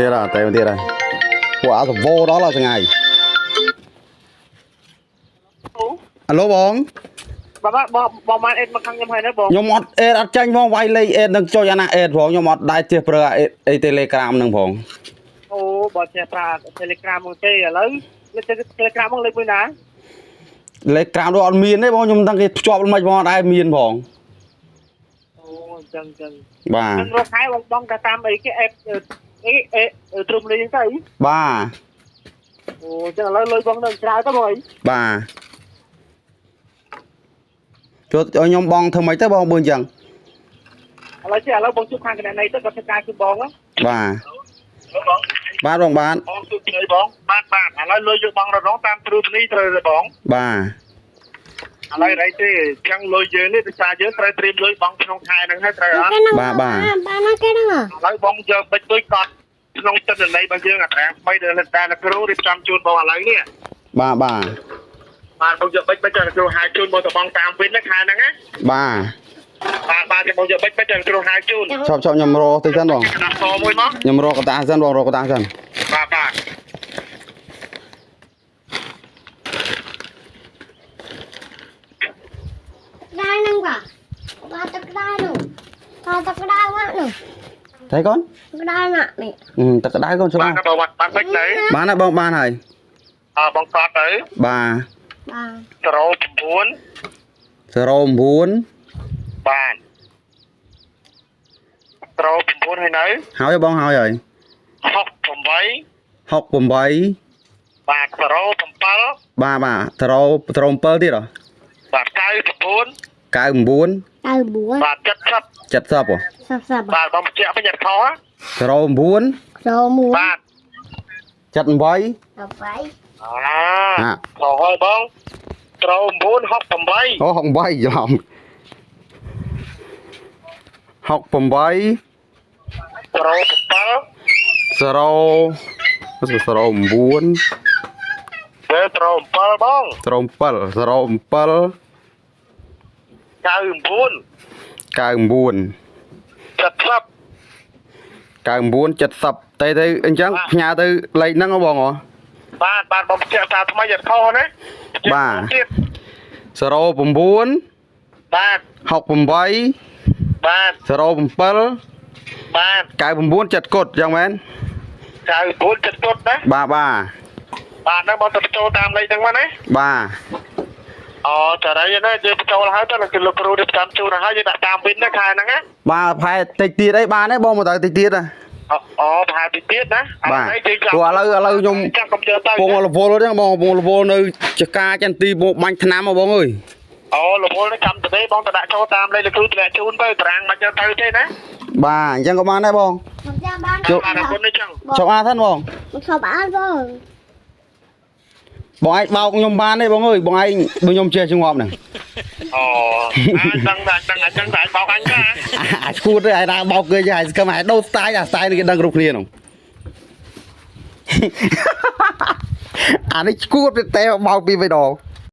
ទៀតអត់តែទៀតហើយពួកអាសវោដល់ដល់ថ្ងៃអាឡូបងបងបានអេតមកខាងខ្ញុំហើយណាបងខ្ញុំអត់អេតអត់ចាញ់ផងវាយលេខអេតនឹងចុចអាណាអេតផងខ្ញុំអត់ដែរជិះប្រើអេ Telegram នឹងផងអូបើចេះប្រើ Telegram មកទេឥឡូវលេខ Telegram មកលេខមួយណាលេខក្រៅនោះអត់មានទេបងខ្ញុំដឹងគេភ្ជាប់មិនផងដែរមានផងអូអញ្ចឹងបាទខ្ញុំរកខែបងតែតាមអីគេអេតអេទ្រុំលេងទៅបាទអូអញ្ចឹងឥឡូវលុយបងនៅច្រើនទៅបងអីបាទចូលឲ្យខ្ញុំបងធ្វើម៉េចទៅបងបើអញ្ចឹងឥឡូវបងជួបខាងកណ្ដាលនៃទៅគាត់ធ្វើការគឺបងបាទបងបាទបងជួបគ្នាបងបាទឥឡូវលុយយកបងរងតាមទ្រូនេះត្រូវទេបងបាទឥឡូវរៃទេអញ្ចឹងលុយយើងនេះដោយសារយើងត្រូវត្រៀមលុយបងក្នុងខែហ្នឹងហើយត្រូវអត់បាទណាគេហ្នឹងឥឡូវបងយកបិចលុយកត់ក្នុងទឹកន័យរបស់យើងអាត្រា3ដែលគ្រូរៀបចំជូនបងឥឡូវនេះបាទបងយកបិចទៅគ្រូហៅជូនបងទៅបងតាមវិញណាខែហ្នឹងណាបាទបងយកបិចទៅគ្រូហៅជូនឈប់ខ្ញុំរកទៅសិនបងដាក់ខមួយមកខ្ញុំរកកតាសិនបងរកកតាសិនបាទได้นึงป่ะมาตะกร้าหนูมาตะกร้าว่ะหนูthấy con กระดาษน่ะนี่ตะกร้าcon បាទបងបានបិចទៅបានហើយបងបានហើយបងកត់ទៅបាទ09បាទ09ហើយនៅហើយបងហើយ68បាទ07បាទ07ទៀតហ៎បាទ99បាទ70បាទបងបញ្ជាក់វិញអត់ខុស09បាទ78ហើយបង0968អូ68ច្រឡំ68 70តែអញ្ចឹងផ្ញើទៅលេខហ្នឹងហ៎បងហ៎បាទបងបញ្ជាក់សារថ្មីអត់ខុសណាបាទ09បាទ68បាទ07បាទ99ចិត្តគុតយ៉ាងមែន99ចិត្តគុតណាបាទហ្នឹងបងទៅចូលតាមលេខហ្នឹងមកណាបាទអូចារៃណាយើងចូលហើយទៅគឺលោកគ្រូរៀបចំជូនហើយយើងដាក់តាមវិញណាខែហ្នឹងណាបាទផែតិចទៀតអីបានទេបងមកទៅតិចទៀតណាអូផែតិចទៀតណាបាទព្រោះឥឡូវខ្ញុំចាំកុំយកទៅពងរវល់ហ្នឹងបងពងរវល់នៅចកាចន្ទីមកបាញ់ថ្នាំមកបងអើយអូរវល់នេះចាំទៅបងទៅដាក់ចូលតាមលេខលោកគ្រូតម្លាក់ជូនទៅតារាងបាច់យកទៅទេណាបាទអញ្ចឹងក៏បានដែរបងចូលអាគុណនេះចឹងចុះអាសិនបងឈប់អាបងបងឯងបោកខ្ញុំបានទេបងអើយបងឯងបើខ្ញុំចេះជំងាប់ហ្នឹងអូដឹងតែបោកអញណាអាឈួតទេឯណាបោកគេហើយស្គមឯដូរស្ទាយអាស្ទាយនេះគេដឹងគ្រប់គ្នាហ្នឹងអានេះឈួតតែបោកពីរដង